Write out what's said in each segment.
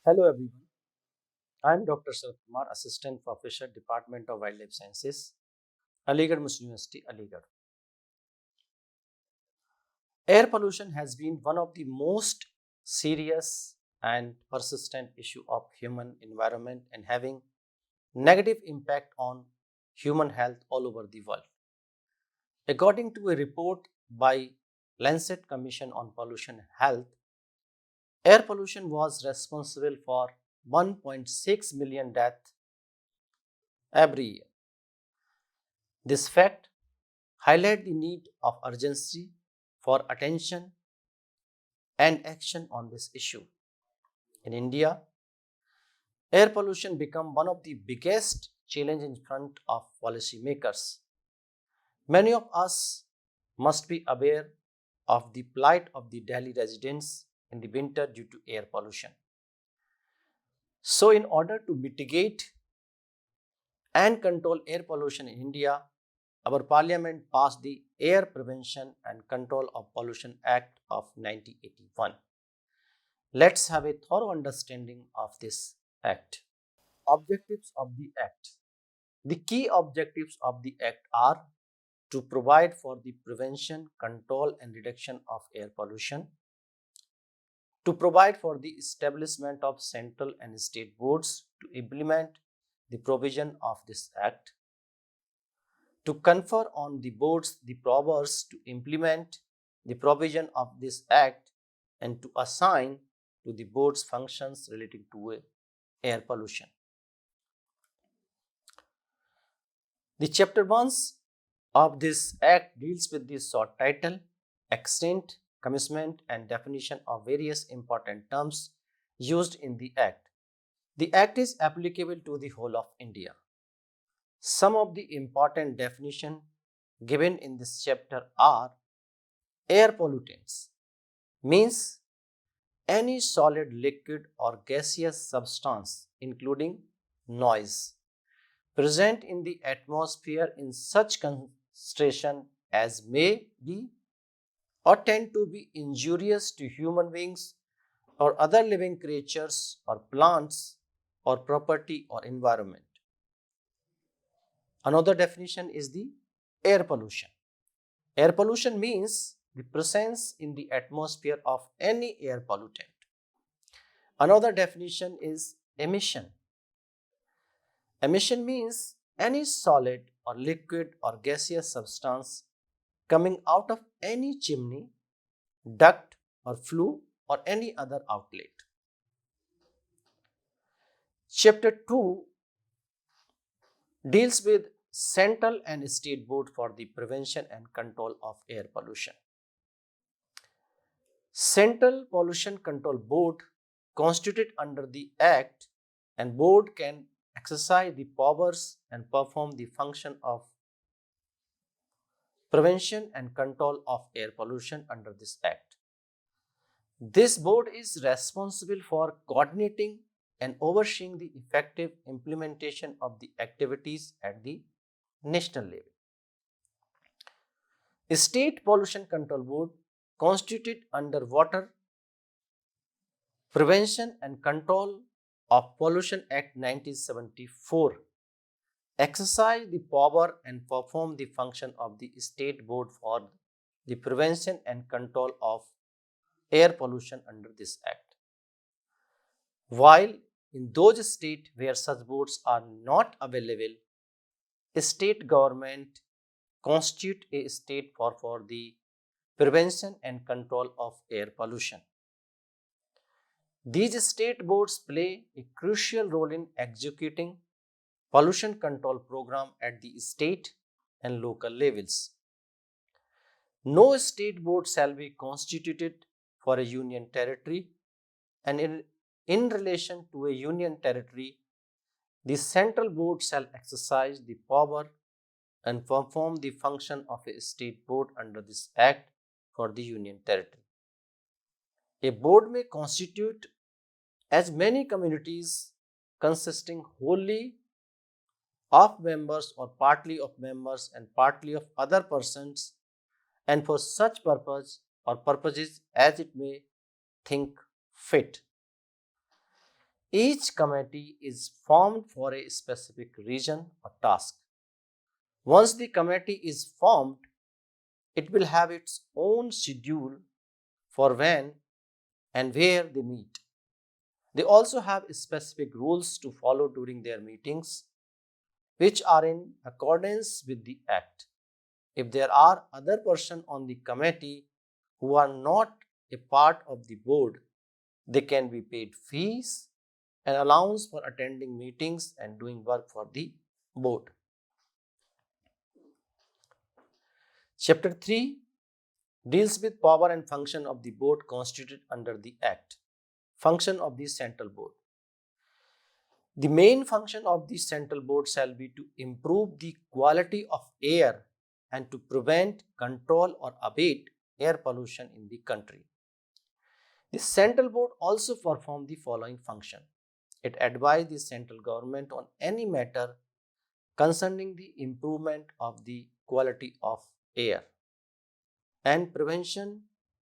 Hello everyone, I am Dr. Kumar, Assistant Professor, Department of Wildlife Sciences, Aligarh Muslim University, Aligarh. Air pollution has been one of the most serious and persistent issue of human environment and having negative impact on human health all over the world. According to a report by Lancet Commission on Pollution Health, air pollution was responsible for 1.6 million deaths every year. This fact highlights the need of urgency for attention and action on this issue. In India, air pollution become one of the biggest challenges in front of policymakers. Many of us must be aware of the plight of the Delhi residents in the winter due to air pollution. So, in order to mitigate and control air pollution in India, our parliament passed the Air Prevention and Control of Pollution Act of 1981. Let's have a thorough understanding of this act. Objectives of the act. The key objectives of the act are to provide for the prevention, control and reduction of air pollution, to provide for the establishment of central and state boards to implement the provision of this act, to confer on the boards the powers to implement the provision of this act and to assign to the boards functions relating to air pollution. The chapter 1 of this act deals with the short title, extent, commencement and definition of various important terms used in the act. The act is applicable to the whole of India. Some of the important definitions given in this chapter are: air pollutants means any solid, liquid or gaseous substance including noise present in the atmosphere in such concentration as may be or tend to be injurious to human beings or other living creatures or plants or property or environment. Another definition is the air pollution. Air pollution means the presence in the atmosphere of any air pollutant. Another definition is emission. Emission means any solid or liquid or gaseous substance coming out of any chimney, duct or flue or any other outlet. Chapter 2 deals with Central and State Board for the Prevention and Control of Air Pollution. Central Pollution Control Board constituted under the Act, and board can exercise the powers and perform the function of prevention and control of air pollution under this Act. This board is responsible for coordinating and overseeing the effective implementation of the activities at the national level. The State Pollution Control Board, constituted under Water Prevention and Control of Pollution Act 1974, exercise the power and perform the function of the State Board for the prevention and control of air pollution under this Act. While in those states where such boards are not available, a state government constitute a state for the prevention and control of air pollution. These state boards play a crucial role in executing pollution control program at the state and local levels. No state board shall be constituted for a union territory, and in relation to a union territory, the central board shall exercise the power and perform the function of a state board under this Act for the union territory. A board may constitute as many communities consisting wholly of members or partly of members and partly of other persons, and for such purpose or purposes as it may think fit. Each committee is formed for a specific region or task. Once the committee is formed, it will have its own schedule for when and where they meet. They also have specific rules to follow during their meetings, which are in accordance with the Act. If there are other persons on the committee who are not a part of the board, they can be paid fees and allowance for attending meetings and doing work for the board. Chapter 3 deals with power and function of the board constituted under the Act. Function of the Central Board. The main function of the Central Board shall be to improve the quality of air and to prevent, control, or abate air pollution in the country. The Central Board also performs the following function. It advises the central government on any matter concerning the improvement of the quality of air and prevention,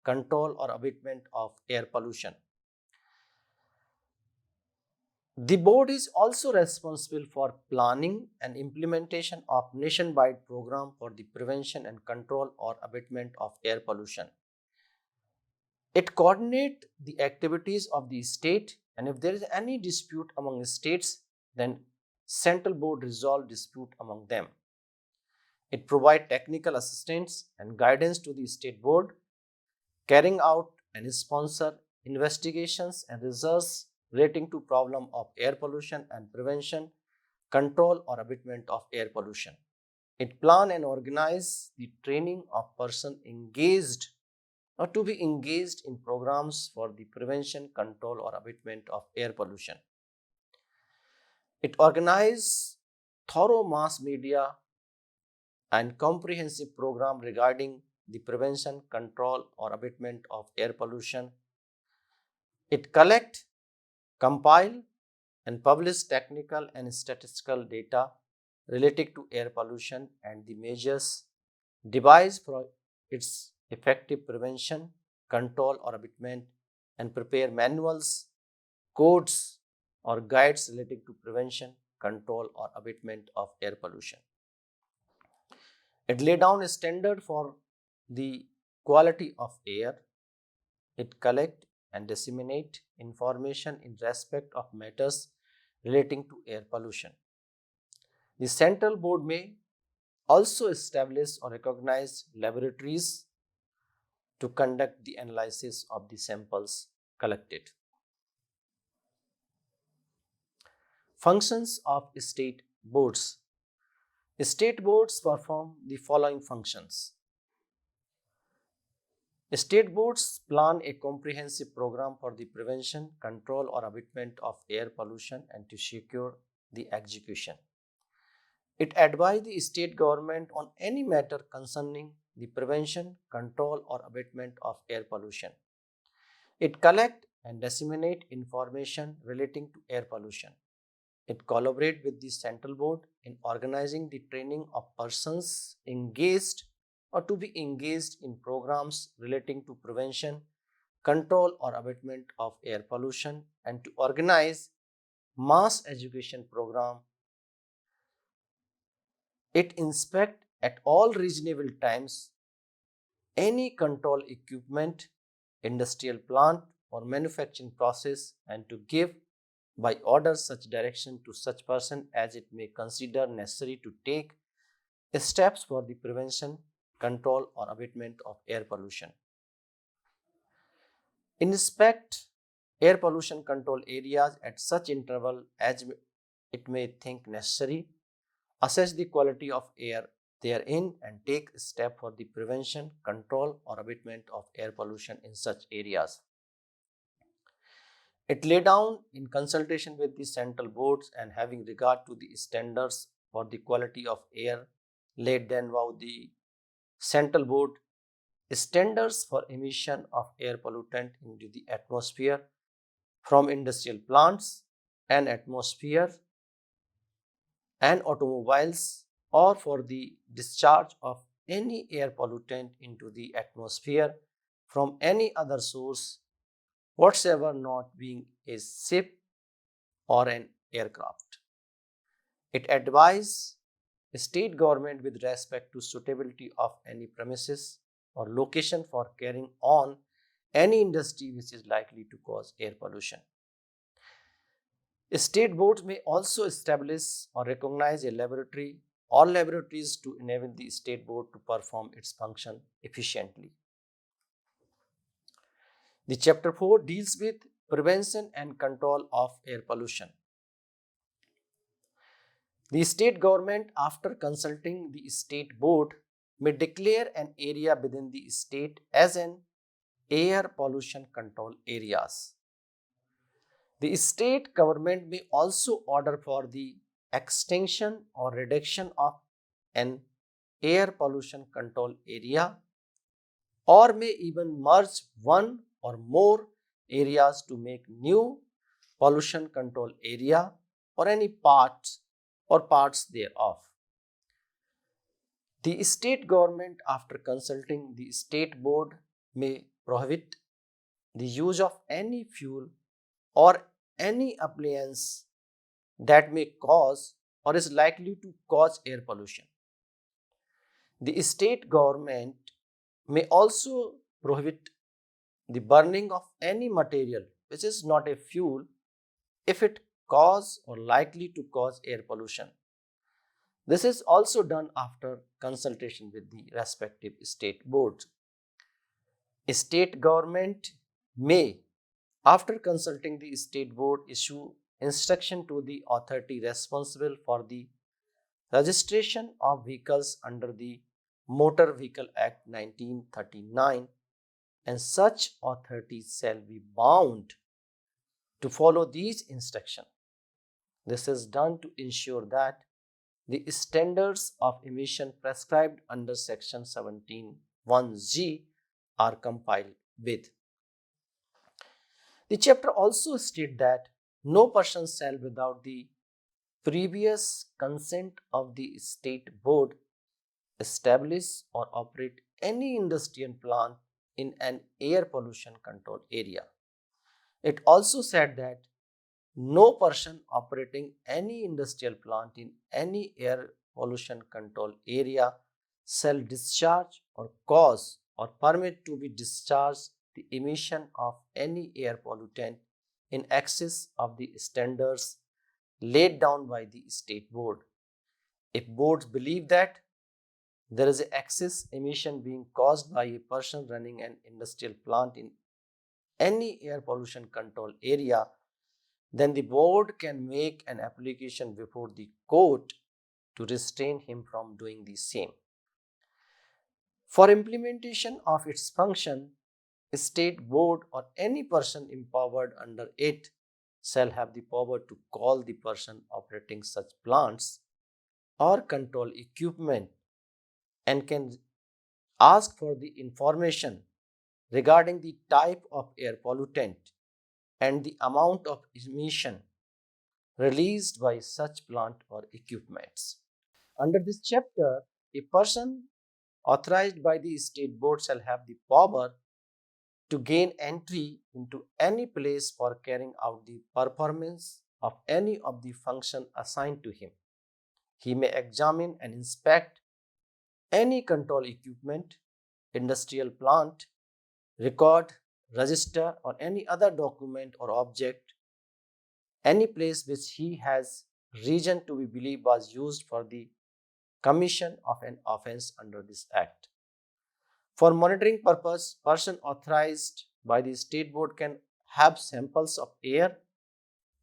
control, or abatement of air pollution. The board is also responsible for planning and implementation of nationwide program for the prevention and control or abatement of air pollution. It coordinates the activities of the state, and if there is any dispute among states, then central board resolve dispute among them. It provides technical assistance and guidance to the state board, carrying out and sponsor investigations and research relating to problem of air pollution and prevention, control or abatement of air pollution. It plan and organize the training of person engaged or to be engaged in programs for the prevention, control or abatement of air pollution. It organize thorough mass media and comprehensive program regarding the prevention, control or abatement of air pollution. It collect, compile and publish technical and statistical data related to air pollution and the measures devised for its effective prevention, control or abatement, and prepare manuals, codes or guides relating to prevention, control or abatement of air pollution. It lay down a standard for the quality of air. It collect and disseminate information in respect of matters relating to air pollution. The central board may also establish or recognize laboratories to conduct the analysis of the samples collected. Functions of state boards. State boards perform the following functions. State boards plan a comprehensive program for the prevention, control or abatement of air pollution and to secure the execution. It advises the state government on any matter concerning the prevention, control or abatement of air pollution. It collects and disseminates information relating to air pollution. It collaborates with the central board in organizing the training of persons engaged or to be engaged in programs relating to prevention, control or abatement of air pollution and to organize mass education program. It inspects at all reasonable times any control equipment, industrial plant or manufacturing process and to give by order such direction to such person as it may consider necessary to take steps for the prevention, control or abatement of air pollution. Inspect air pollution control areas at such interval as it may think necessary, assess the quality of air therein and take step for the prevention, control or abatement of air pollution in such areas. It lay down in consultation with the central boards and having regard to the standards for the quality of air laid down by the central board, standards for emission of air pollutant into the atmosphere from industrial plants and atmosphere and automobiles or for the discharge of any air pollutant into the atmosphere from any other source whatsoever not being a ship or an aircraft. It advises state government with respect to suitability of any premises or location for carrying on any industry which is likely to cause air pollution. State boards may also establish or recognize a laboratory or laboratories to enable the state board to perform its function efficiently. The chapter 4 deals with prevention and control of air pollution. The state government, after consulting the state board, may declare an area within the state as an air pollution control areas. The state government may also order for the extension or reduction of an air pollution control area, or may even merge one or more areas to make new pollution control area or any parts or parts thereof. The state government, after consulting the state board, may prohibit the use of any fuel or any appliance that may cause or is likely to cause air pollution. The state government may also prohibit the burning of any material which is not a fuel if it cause or likely to cause air pollution. This is also done after consultation with the respective state boards. A state government may, after consulting the state board, issue instruction to the authority responsible for the registration of vehicles under the Motor Vehicle Act 1939, and such authority shall be bound to follow these instructions. This is done to ensure that the standards of emission prescribed under section 17(1)(g) are complied with. The chapter also states that no person shall, without the previous consent of the state board, establish or operate any industrial plant in an air pollution control area. It also said that no person operating any industrial plant in any air pollution control area shall discharge or cause or permit to be discharged the emission of any air pollutant in excess of the standards laid down by the state board. If boards believe that there is an excess emission being caused by a person running an industrial plant in any air pollution control area, then the board can make an application before the court to restrain him from doing the same. For implementation of its function, a state board or any person empowered under it shall have the power to call the person operating such plants or control equipment and can ask for the information regarding the type of air pollutant and the amount of emission released by such plant or equipments. Under this chapter, a person authorized by the state board shall have the power to gain entry into any place for carrying out the performance of any of the function assigned to him. He may examine and inspect any control equipment, industrial plant, record, register, or any other document or object, any place which he has reason to be believed was used for the commission of an offense under this act. For monitoring purpose, person authorized by the state board can have samples of air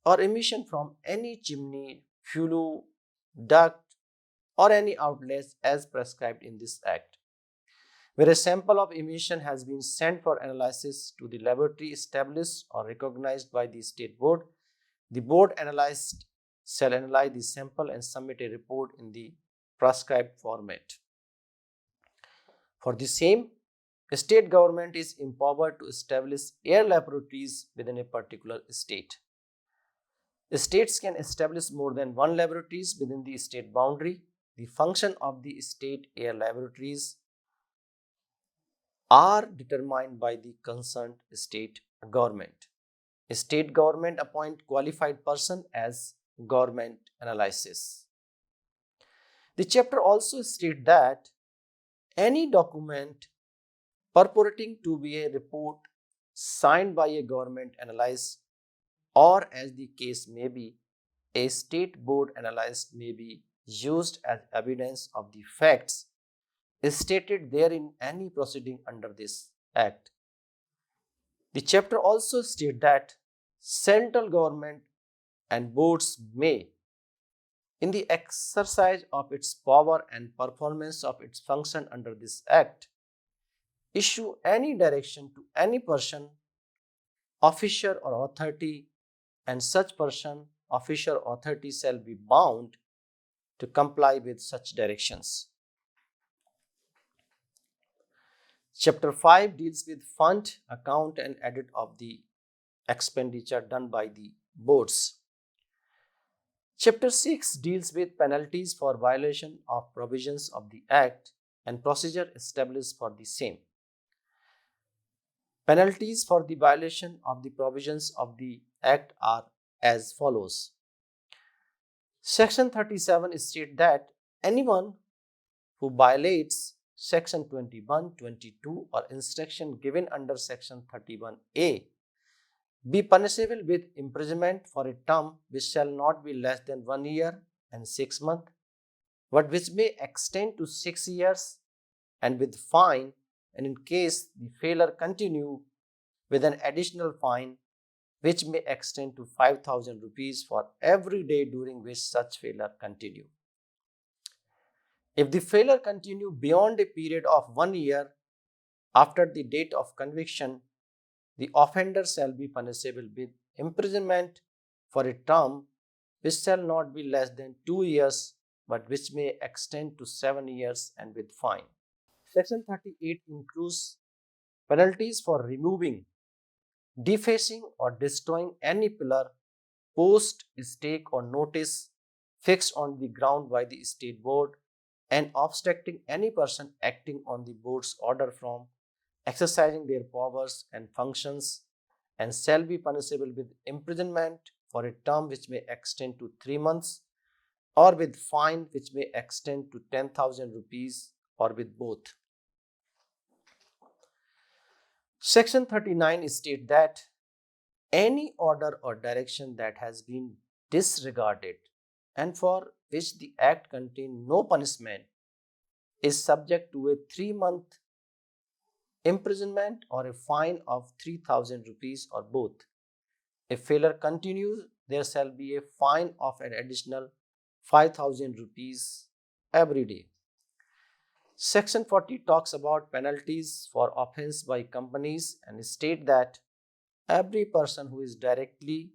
or emission from any chimney, flue, duct, or any outlets as prescribed in this act. Where a sample of emission has been sent for analysis to the laboratory established or recognized by the state board, the board analyst shall analyze the sample and submit a report in the prescribed format. For the same, a state government is empowered to establish air laboratories within a particular state. States can establish more than one laboratories within the state boundary. The function of the state air laboratories are determined by the concerned state government. State government appoint qualified person as government analysis. The chapter also states that any document purporting to be a report signed by a government analyst, or as the case may be, a state board analyst, may be used as evidence of the facts stated there in any proceeding under this act. The chapter also states that central government and boards may, in the exercise of its power and performance of its function under this act, issue any direction to any person, officer or authority, and such person, officer or authority shall be bound to comply with such directions. Chapter 5 deals with fund, account, and audit of the expenditure done by the boards. Chapter 6 deals with penalties for violation of provisions of the Act and procedure established for the same. Penalties for the violation of the provisions of the Act are as follows. Section 37 states that anyone who violates Section 21, 22 or instruction given under Section 31A be punishable with imprisonment for a term which shall not be less than 1 year and 6 months, but which may extend to 6 years, and with fine, and in case the failure continue, with an additional fine which may extend to 5,000 rupees for every day during which such failure continue. If the failure continue beyond a period of 1 year after the date of conviction, the offender shall be punishable with imprisonment for a term which shall not be less than 2 years, but which may extend to 7 years, and with fine. Section 38 includes penalties for removing, defacing, or destroying any pillar, post, stake, or notice fixed on the ground by the state board, and obstructing any person acting on the board's order from exercising their powers and functions, and shall be punishable with imprisonment for a term which may extend to 3 months, or with fine which may extend to 10,000 rupees, or with both. Section 39 states that any order or direction that has been disregarded and for which the act contains no punishment is subject to a 3-month imprisonment or a fine of 3,000 rupees, or both. If failure continues, there shall be a fine of an additional 5,000 rupees every day. Section 40 talks about penalties for offense by companies and state that every person who is directly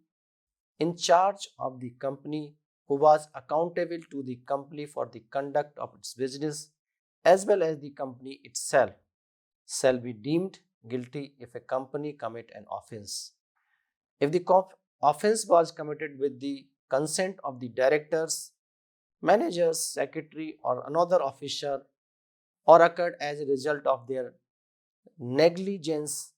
in charge of the company, who was accountable to the company for the conduct of its business as well as the company itself, shall be deemed guilty if a company commit an offense. If the offense was committed with the consent of the directors, managers, secretary, or another officer, or occurred as a result of their negligence,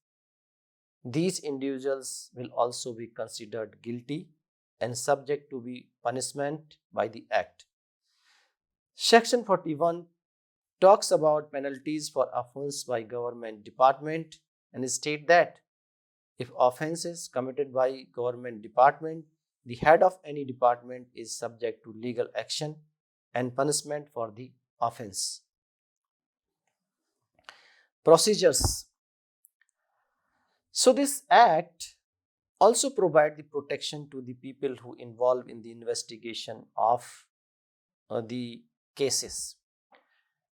these individuals will also be considered guilty and subject to be punishment by the Act. Section 41 talks about penalties for offense by government department and state that if offense is committed by government department, the head of any department is subject to legal action and punishment for the offense. Procedures. So this act also provides the protection to the people who involved in the investigation of the cases,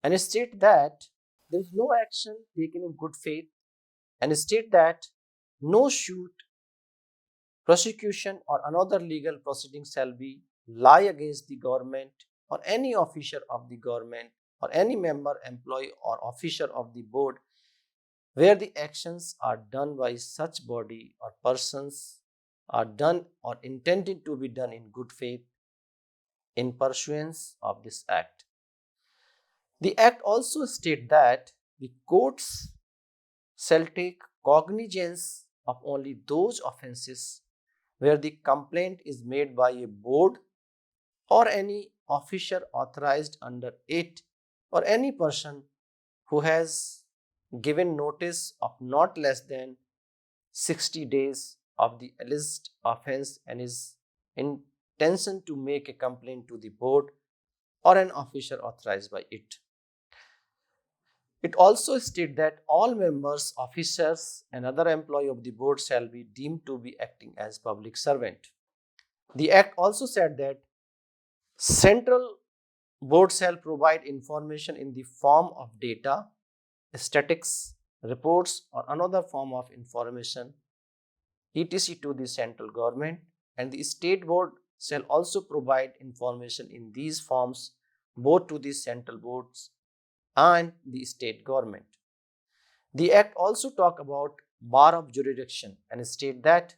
and state that there is no action taken in good faith, and state that no suit, prosecution, or another legal proceeding shall be lie against the government or any officer of the government or any member, employee, or officer of the board where the actions are done by such body or persons are done or intended to be done in good faith in pursuance of this act. The act also states that the courts shall take cognizance of only those offences where the complaint is made by a board or any officer authorized under it, or any person who has given notice of not less than 60 days of the alleged offence and is intention to make a complaint to the board or an officer authorized by it. It also states that all members, officers, and other employees of the board shall be deemed to be acting as public servant. The Act also said that central board shall provide information in the form of data, statistics, reports, or another form of information, etc. to the central government, and the state board shall also provide information in these forms both to the central boards and the state government. The Act also talk about bar of jurisdiction and state that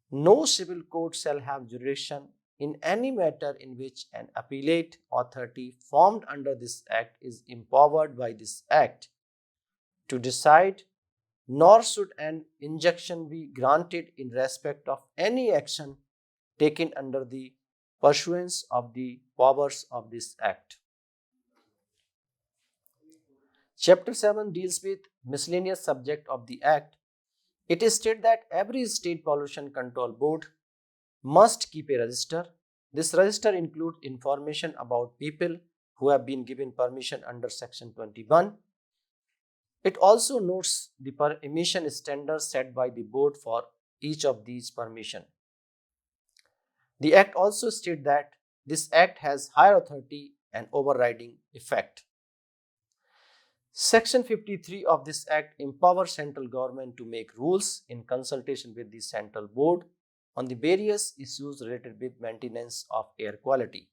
no civil court shall have jurisdiction in any matter in which an appellate authority formed under this Act is empowered by this Act to decide, nor should an injunction be granted in respect of any action taken under the pursuance of the powers of this Act. Chapter 7 deals with miscellaneous subject of the Act. It is stated that every state pollution control board must keep a register. This register includes information about people who have been given permission under Section 21. It also notes the emission standards set by the board for each of these permission. The Act also states that this Act has higher authority and overriding effect. Section 53 of this Act empowers central government to make rules in consultation with the central board on the various issues related with maintenance of air quality.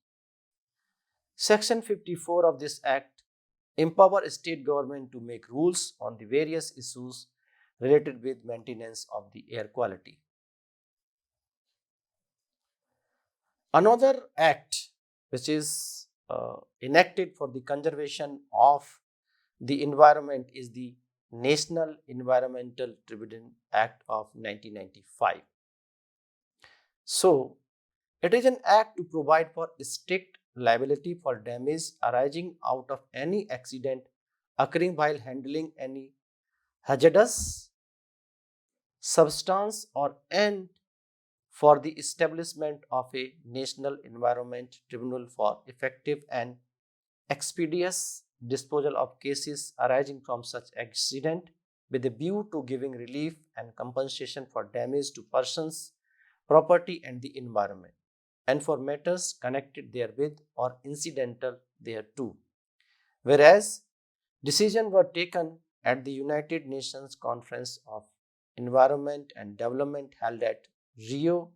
Section 54 of this Act empowers state government to make rules on the various issues related with maintenance of the air quality. Another act which is enacted for the conservation of the environment is the National Environmental Tribunal Act of 1995. So, it is an act to provide for strict liability for damage arising out of any accident occurring while handling any hazardous substance or and for the establishment of a National Environment Tribunal for effective and expeditious disposal of cases arising from such accident with a view to giving relief and compensation for damage to persons, property and the environment, and for matters connected therewith or incidental thereto. Whereas decisions were taken at the United Nations Conference of Environment and Development held at Rio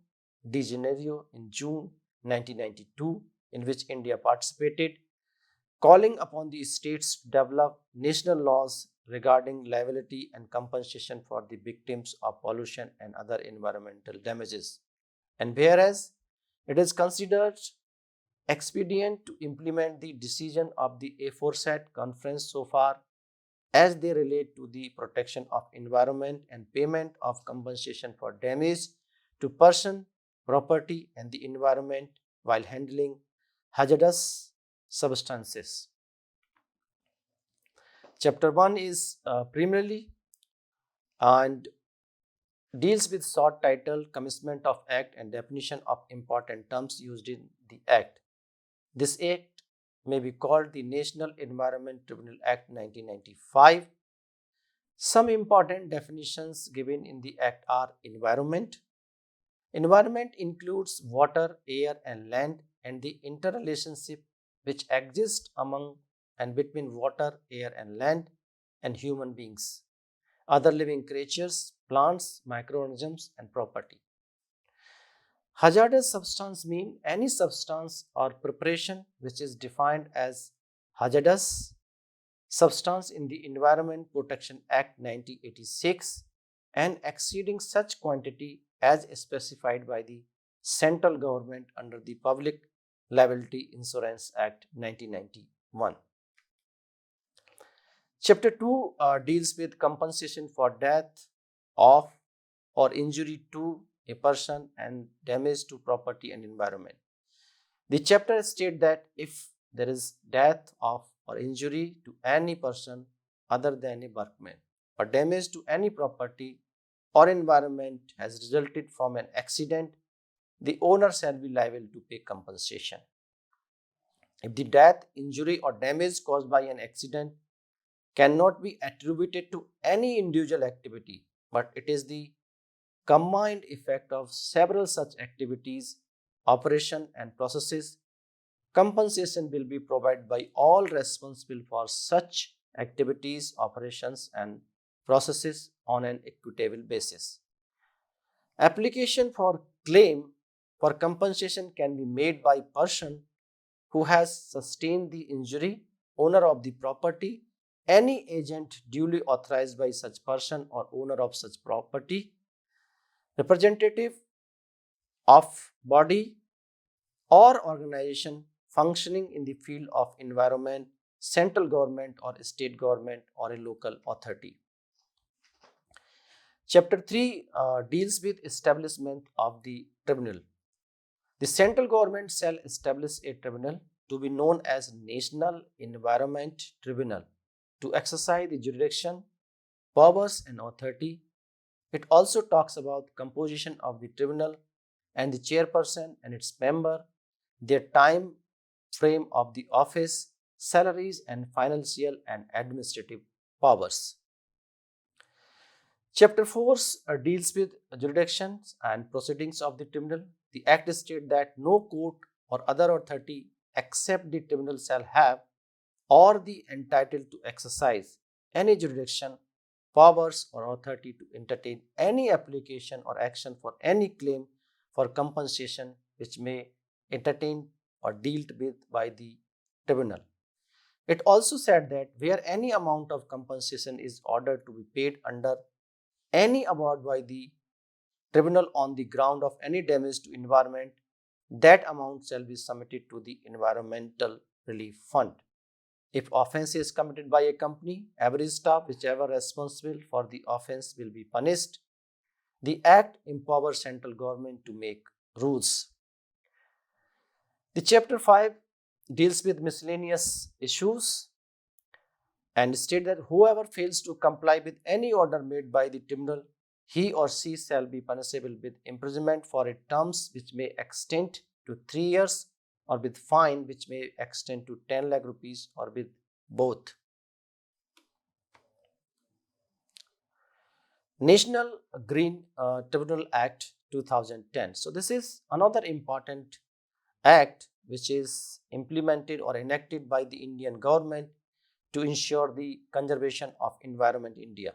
de Janeiro in June 1992, in which India participated, calling upon the states to develop national laws regarding liability and compensation for the victims of pollution and other environmental damages. And whereas it is considered expedient to implement the decision of the aforesaid conference so far as they relate to the protection of environment and payment of compensation for damage to person, property and the environment while handling hazardous substances. Chapter 1 is primarily and deals with short title, commencement of act and definition of important terms used in the act. This act may be called the National Environment Tribunal Act 1995. Some important definitions given in the act are environment. Environment includes water, air and land and the interrelationship which exists among and between water, air and land and human beings, other living creatures, plants, microorganisms and property. Hazardous substance mean any substance or preparation which is defined as hazardous substance in the Environment Protection Act 1986 and exceeding such quantity as specified by the central government under the Public Liability Insurance Act 1991. Chapter 2 deals with compensation for death, of or injury to a person and damage to property and environment. The chapter states that if there is death of or injury to any person other than a workman or damage to any property or environment has resulted from an accident, the owner shall be liable to pay compensation. If the death, injury, or damage caused by an accident cannot be attributed to any individual activity, but it is the combined effect of several such activities, operation, and processes, compensation will be provided by all responsible for such activities, operations, and processes on an equitable basis. Application for claim for compensation can be made by person who has sustained the injury, owner of the property, any agent duly authorized by such person or owner of such property, representative of body or organization functioning in the field of environment, central government or state government or a local authority. Chapter 3 deals with establishment of the tribunal. The central government shall establish a tribunal to be known as National Environment Tribunal to exercise the jurisdiction, powers and authority. It also talks about composition of the tribunal and the chairperson and its member, their time frame of the office, salaries and financial and administrative powers. Chapter 4 deals with jurisdictions and proceedings of the tribunal. The Act states that no court or other authority except the tribunal shall have or be entitled to exercise any jurisdiction, powers, or authority to entertain any application or action for any claim for compensation which may entertained or dealt with by the tribunal. It also said that where any amount of compensation is ordered to be paid under any award by the tribunal on the ground of any damage to environment, that amount shall be submitted to the Environmental Relief Fund. If offense is committed by a company, every staff, whichever responsible for the offense, will be punished. The Act empowers central government to make rules. The chapter 5 deals with miscellaneous issues and state that whoever fails to comply with any order made by the tribunal, he or she shall be punishable with imprisonment for a terms which may extend to 3 years or with fine which may extend to 10 lakh rupees or with both. National Green Tribunal Act 2010. So this is another important act which is implemented or enacted by the Indian government to ensure the conservation of environment in India.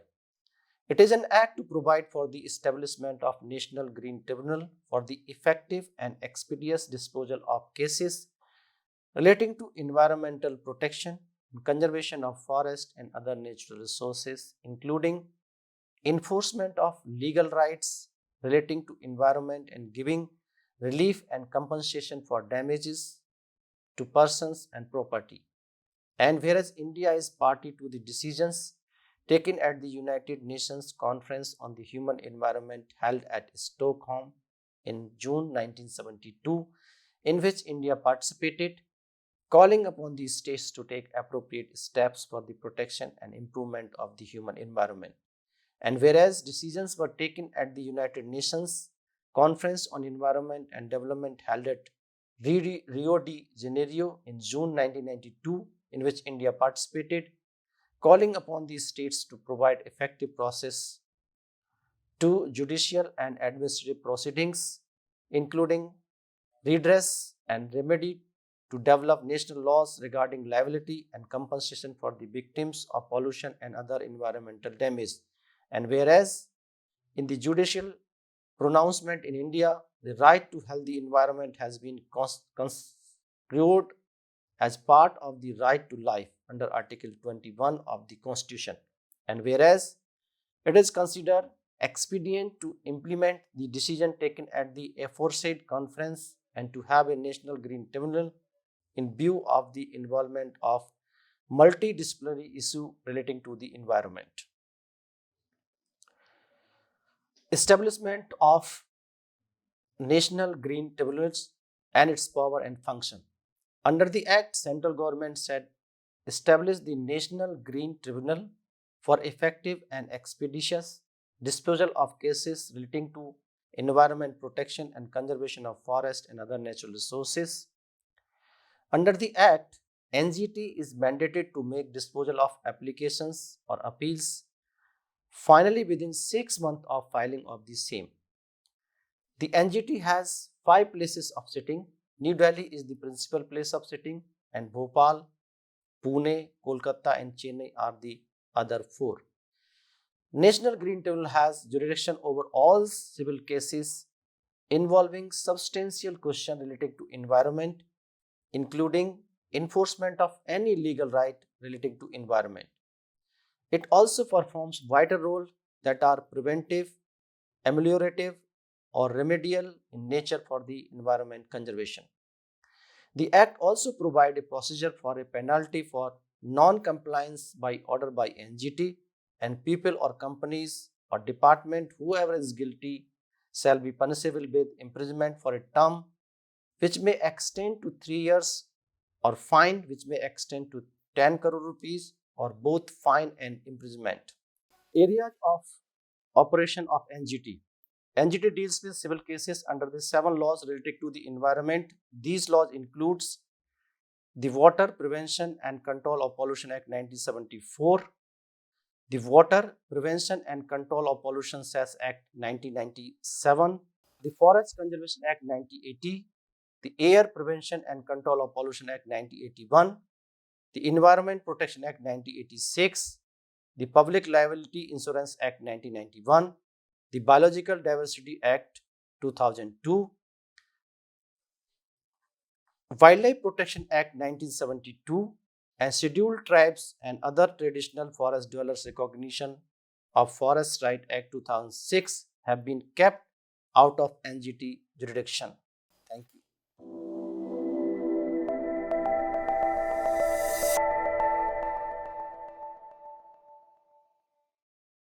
It is an act to provide for the establishment of National Green Tribunal for the effective and expeditious disposal of cases relating to environmental protection and conservation of forest and other natural resources, including enforcement of legal rights relating to environment and giving relief and compensation for damages to persons and property. And whereas India is party to the decisions taken at the United Nations Conference on the Human Environment held at Stockholm in June 1972, in which India participated, calling upon the states to take appropriate steps for the protection and improvement of the human environment. And whereas decisions were taken at the United Nations Conference on Environment and Development held at Rio de Janeiro in June 1992, in which India participated, calling upon the states to provide effective process to judicial and administrative proceedings, including redress and remedy to develop national laws regarding liability and compensation for the victims of pollution and other environmental damage. And whereas in the judicial pronouncement in India, the right to healthy environment has been construed as part of the right to life under Article 21 of the Constitution. And whereas it is considered expedient to implement the decision taken at the aforesaid conference and to have a national green tribunal in view of the involvement of multidisciplinary issue relating to the environment. Establishment of National Green Tribunals and its power and function. Under the Act, central government said establish the National Green Tribunal for effective and expeditious disposal of cases relating to environment protection and conservation of forest and other natural resources. Under the Act, NGT is mandated to make disposal of applications or appeals finally within 6 months of filing of the same. The NGT has 5 places of sitting. New Delhi is the principal place of sitting, and Bhopal, Pune, Kolkata, and Chennai are the other 4. National Green Tribunal has jurisdiction over all civil cases involving substantial questions relating to environment, including enforcement of any legal right relating to environment. It also performs vital roles that are preventive, ameliorative, or remedial in nature for the environment conservation. The Act also provides a procedure for a penalty for non-compliance by order by NGT, and people or companies or department, whoever is guilty, shall be punishable with imprisonment for a term which may extend to 3 years, or fine which may extend to 10 crore rupees, or both fine and imprisonment. Areas of operation of NGT. NGT deals with civil cases under the 7 laws related to the environment. These laws includes the Water Prevention and Control of Pollution Act 1974, the Water Prevention and Control of Pollution Cess Act 1997, the Forest Conservation Act 1980, the Air Prevention and Control of Pollution Act 1981, the Environment Protection Act 1986, the Public Liability Insurance Act 1991, the Biological Diversity Act 2002, Wildlife Protection Act 1972, and Scheduled Tribes and Other Traditional Forest Dwellers Recognition of Forest Right Act 2006 have been kept out of NGT jurisdiction. Thank you.